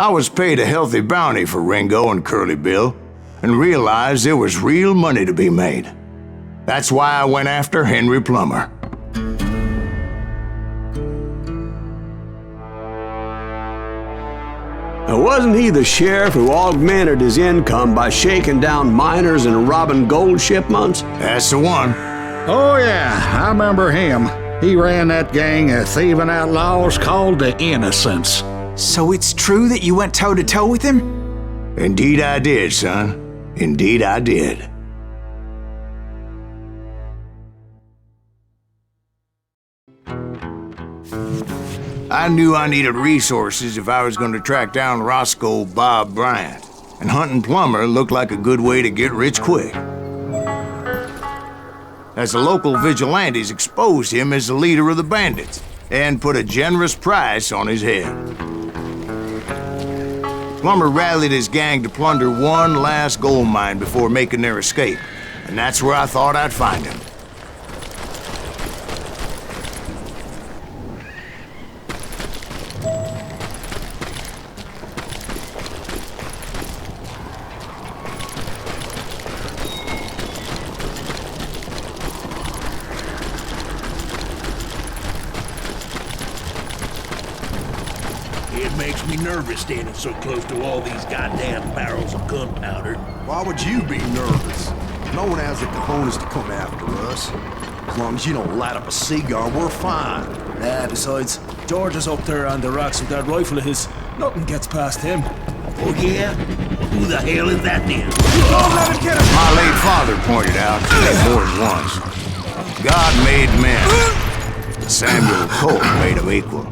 I was paid a healthy bounty for Ringo and Curly Bill, and realized there was real money to be made. That's why I went after Henry Plummer. Wasn't he the sheriff who augmented his income by shaking down miners and robbing gold shipments? That's the one. Oh yeah, I remember him. He ran that gang of thieving outlaws called the Innocents. So it's true that you went toe-to-toe with him? Indeed I did, son. Indeed I did. I knew I needed resources if I was going to track down Roscoe Bob Bryant, and hunting Plummer looked like a good way to get rich quick. As the local vigilantes exposed him as the leader of the bandits, and put a generous price on his head. Plummer rallied his gang to plunder one last gold mine before making their escape, and that's where I thought I'd find him. It makes me nervous standing so close to all these goddamn barrels of gunpowder. Why would you be nervous? No one has the cojones to come after us. As long as you don't light up a cigar, we're fine. Besides, George is up there on the rocks with that rifle of his. Nothing gets past him. Oh yeah? Who the hell is that then? Don't let him get him! My late father pointed out to me more than once. God made men, but Samuel Colt made them equal.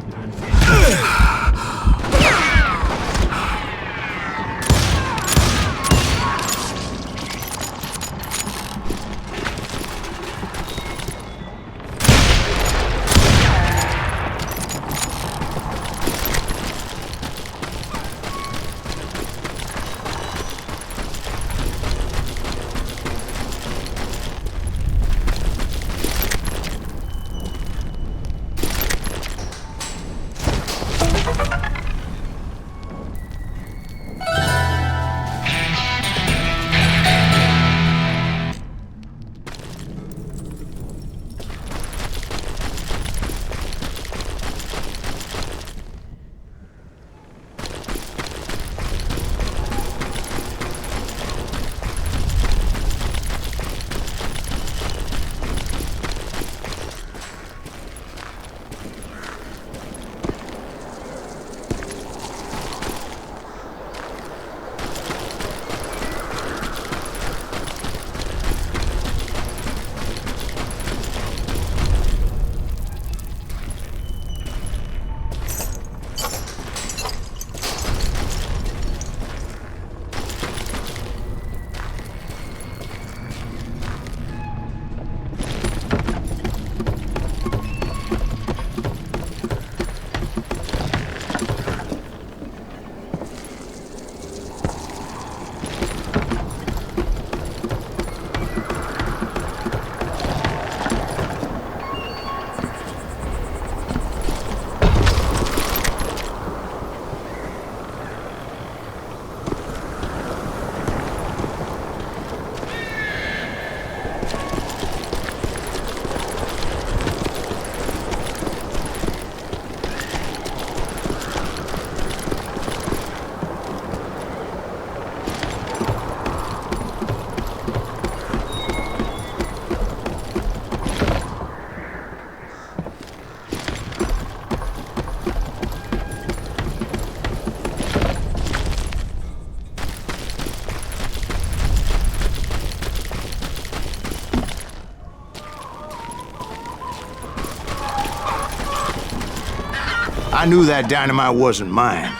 I knew that dynamite wasn't mine,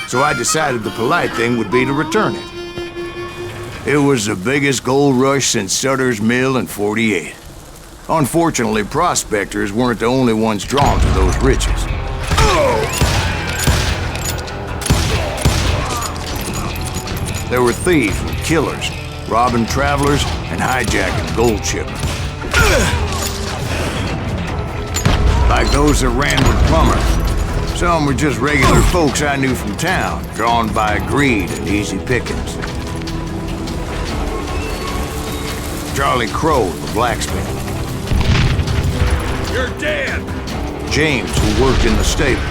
so I decided the polite thing would be to return it. It was the biggest gold rush since Sutter's Mill in '48. Unfortunately, prospectors weren't the only ones drawn to those riches. There were thieves and killers, robbing travelers and hijacking gold shipments. Like those that ran with Plummer. Some were just regular folks I knew from town, drawn by greed and easy pickings. Charlie Crow, the blacksmith. You're dead! James, who worked in the stable.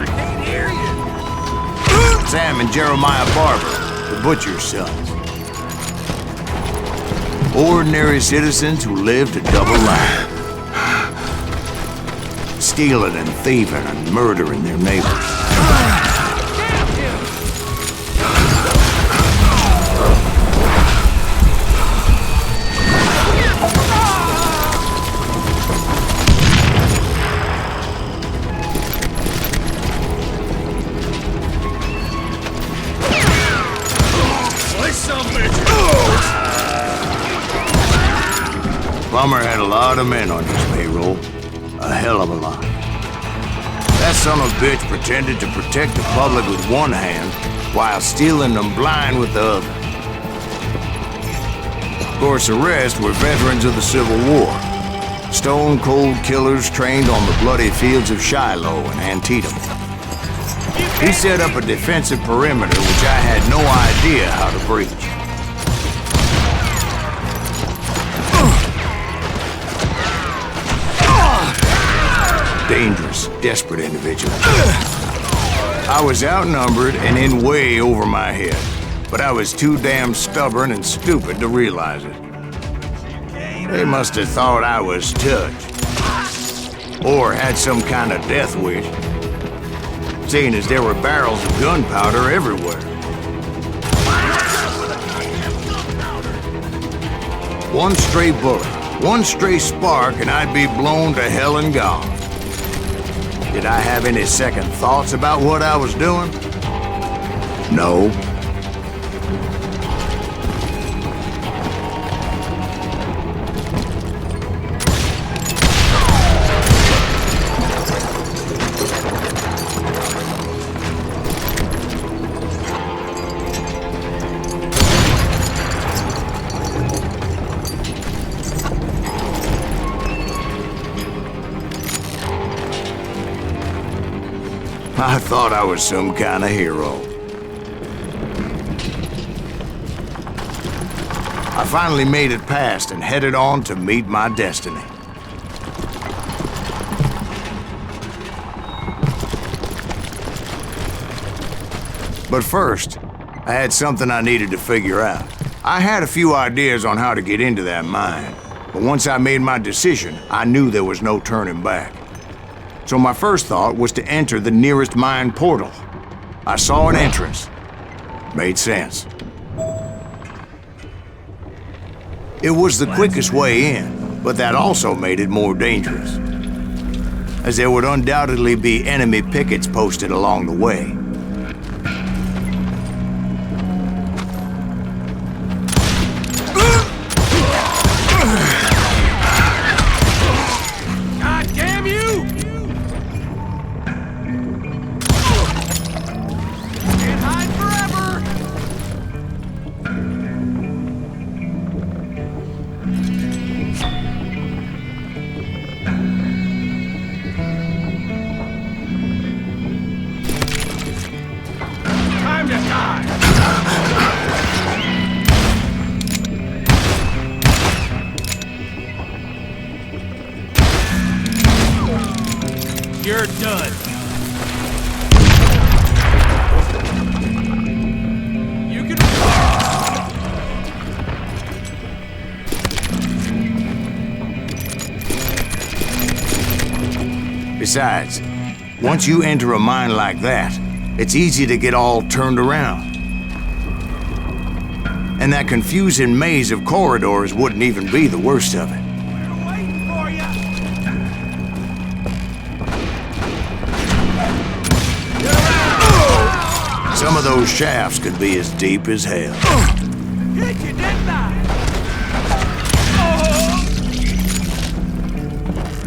I can't hear you! Sam and Jeremiah Barber, the butcher's sons. Ordinary citizens who lived a double life. Stealing and thieving and murdering their neighbors. Plummer had a lot of men on his payroll. A hell of a lot. That son of a bitch pretended to protect the public with one hand while stealing them blind with the other. Of course, the rest were veterans of the Civil War. Stone-cold killers trained on the bloody fields of Shiloh and Antietam. He set up a defensive perimeter which I had no idea how to breach. Dangerous, desperate individual. I was outnumbered and in way over my head, but I was too damn stubborn and stupid to realize it. They must have thought I was touched, or had some kind of death wish, seeing as there were barrels of gunpowder everywhere. One stray bullet, one stray spark, and I'd be blown to hell and gone. Did I have any second thoughts about what I was doing? No. I thought I was some kind of hero. I finally made it past and headed on to meet my destiny. But first, I had something I needed to figure out. I had a few ideas on how to get into that mine, but once I made my decision, I knew there was no turning back. So my first thought was to enter the nearest mine portal. I saw an entrance. Made sense. It was the quickest way in, but that also made it more dangerous, as there would undoubtedly be enemy pickets posted along the way. You're done. You can... Besides, once you enter a mine like that, it's easy to get all turned around. And that confusing maze of corridors wouldn't even be the worst of it. We're waiting for you. Some of those shafts could be as deep as hell. Hit you, didn't I?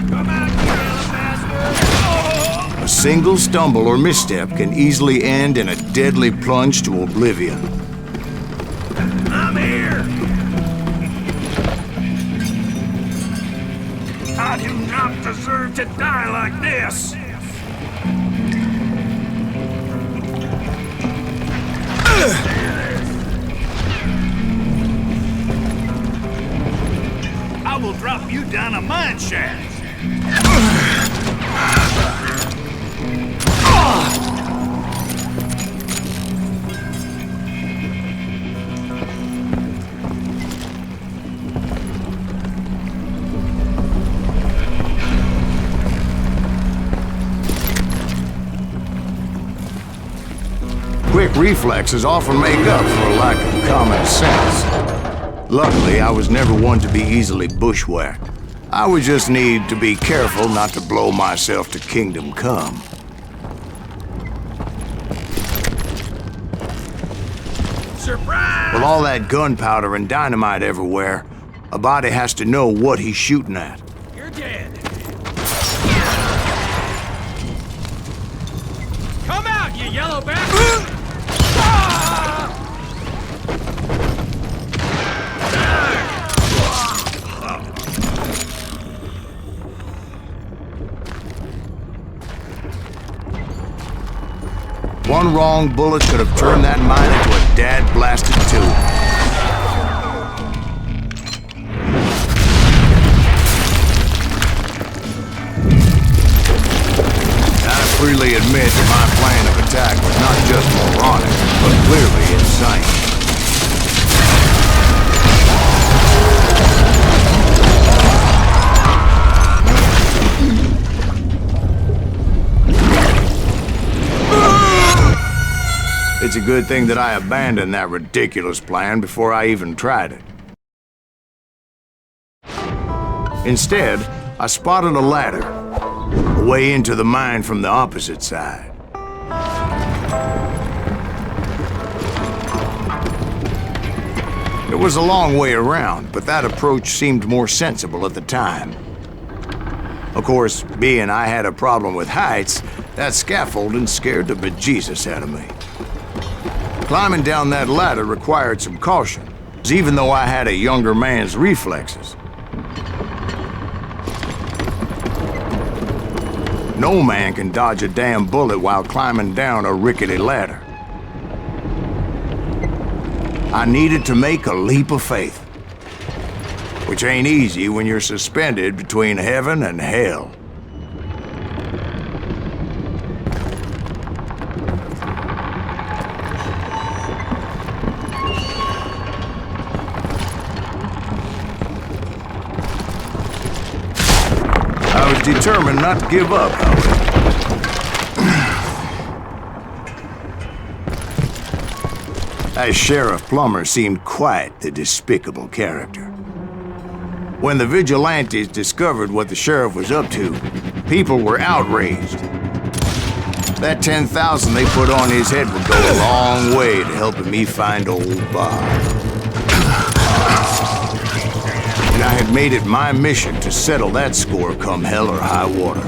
Come out, you little bastard. A single stumble or misstep can easily end in a deadly plunge to oblivion. I'm here. I do not deserve to die like this. I will drop you down a mine shaft. Quick reflexes often make up for a lack of common sense. Luckily, I was never one to be easily bushwhacked. I would just need to be careful not to blow myself to kingdom come. Surprise! With all that gunpowder and dynamite everywhere, a body has to know what he's shooting at. You're dead. Come out, you yellow back! One wrong bullet could have turned that mine into a dad-blasted tube. I freely admit that my plan of attack was not just moronic, but clearly insane. It's a good thing that I abandoned that ridiculous plan before I even tried it. Instead, I spotted a ladder, a way into the mine from the opposite side. It was a long way around, but that approach seemed more sensible at the time. Of course, being I had a problem with heights, that scaffolding scared the bejesus out of me. Climbing down that ladder required some caution, even though I had a younger man's reflexes. No man can dodge a damn bullet while climbing down a rickety ladder. I needed to make a leap of faith, which ain't easy when you're suspended between heaven and hell. I was determined not to give up, however. That Sheriff Plummer seemed quite the despicable character. When the vigilantes discovered what the sheriff was up to, people were outraged. That 10,000 they put on his head would go a long way to helping me find old Bob. And I had made it my mission to settle that score come hell or high water.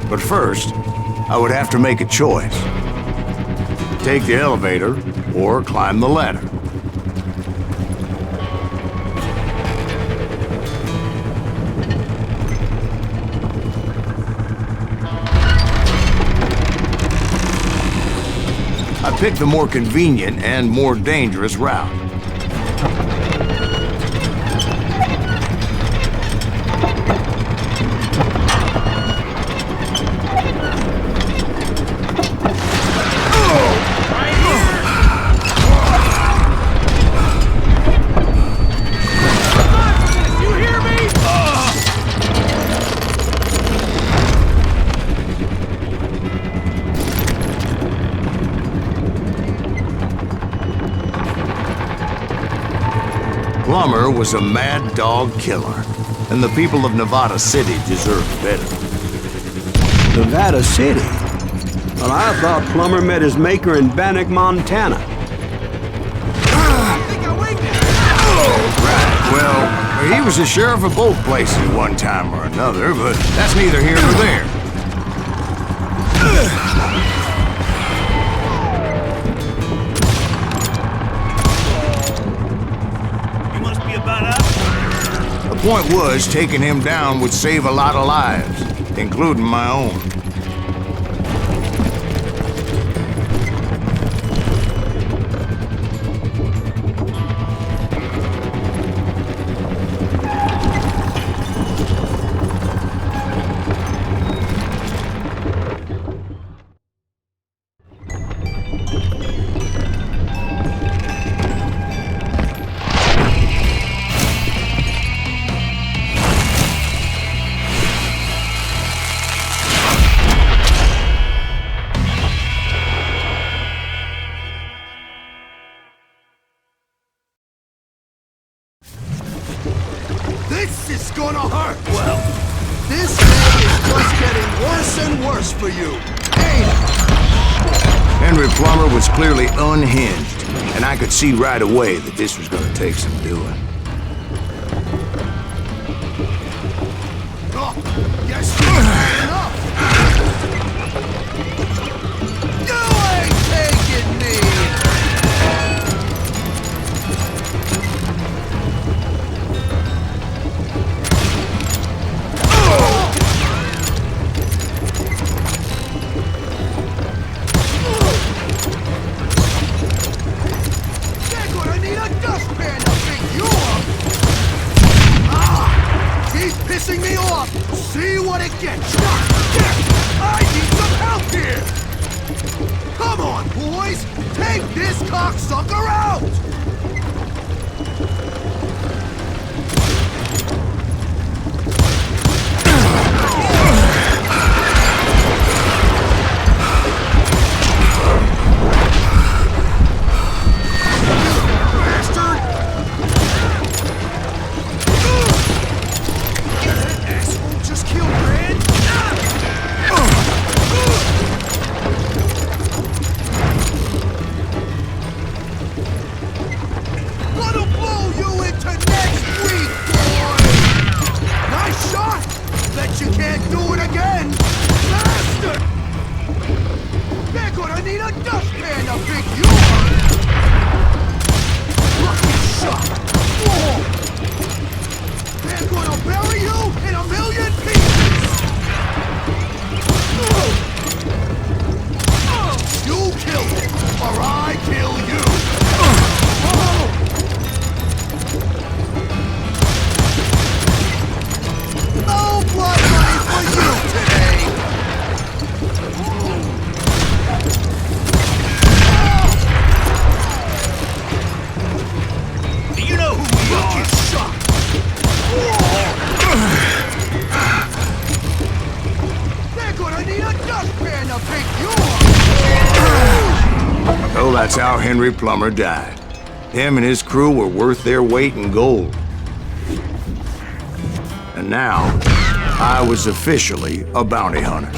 But first, I would have to make a choice. Take the elevator or climb the ladder. I picked the more convenient and more dangerous route. Plummer was a mad dog killer, and the people of Nevada City deserved better. Nevada City? Well, I thought Plummer met his maker in Bannock, Montana. Right, well, he was the sheriff of both places at one time or another, but that's neither here nor there. You must be Point was, taking him down would save a lot of lives, including my own. This is gonna hurt! Well, this thing is just getting worse and worse for you, ain't it? Henry Plummer was clearly unhinged, and I could see right away that this was gonna take some doing. Oh, yes, enough! You ain't taking me! They're gonna need a dustpan to pick you up! Ah! Keep pissing me off! See what it gets! I need some help here! Come on, boys! Take this cocksucker out! Bastard! That asshole just killed Brand? Gonna blow you into next week, boy! Nice shot! Bet you can't do it again! Bastard! They're gonna need a dustpan to pick you up! Lucky shot! Whoa! They're gonna bury you in a million pieces! You kill him, or I kill you! No blood money for you today! Do you know who we are? Lucky shot! They're gonna need a dustpan to pick you up! Oh, that's how Henry Plummer died. Him and his crew were worth their weight in gold. And now, I was officially a bounty hunter.